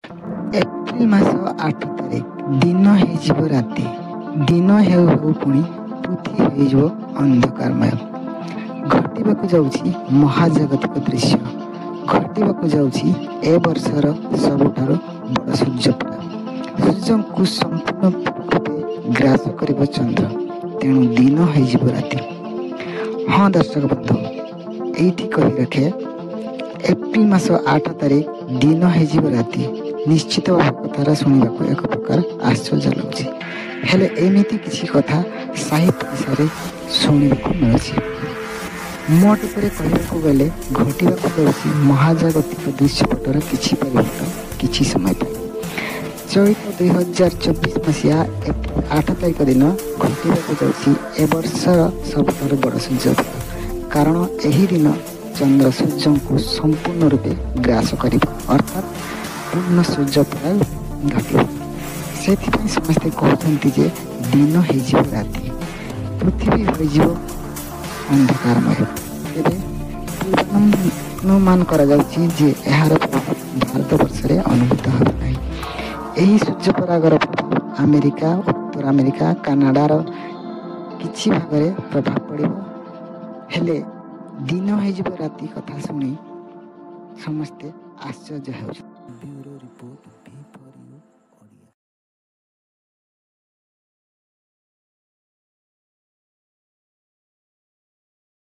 April मास 8 तारिख दिन हो राति दिन हेउ पुणी पृथ्वी हो अंधकारमय घटवाक जाऊँगी महाजागतिक दृश्य घटवाक जाऊँगी ए वर्षर सबुठार बड़ सूर्यपड़ा सूर्य को संपूर्ण रूपे ग्रास कर चंद्र तेणु दिन हो राति। हाँ दर्शक बंधु ये कही रखे एप्रिल मास 8 तारिख दिन हो राति निश्चित भाव कथा शुणा एक प्रकार आश्चर्य लगुच हेले एमती किसी कथा साहित्य विषय शुणा मिलूँ। मोट पर कहवाक गले घटवाक जाऊँगी महाजागतिक दृश्यपटर किसी परिवर्तन किसी समय चलित 2024 मसीहा एप्रिल 8 तारिख दिन घटवाक जाऊँगी ए वर्षर सबुठार बड़ सूर्यपड़ा कारण यही दिन चंद्र सूर्य को संपूर्ण रूपे ग्रास कर अर्थात पूर्ण सूर्यपड़ा घट से समस्ते कहते जे दिन हो राति पृथ्वी हो अंधकारमय पूर्वानुमान यार प्रभाव भारत वर्ष में अनुभूत हो ना यही सूर्यपरागर प्रभाव अमेरिका उत्तर अमेरिका कानाडार किसी भाग में प्रभाव पड़ो हेले दिन हो राति कथा शुणी समस्ते आश्चर्य हो।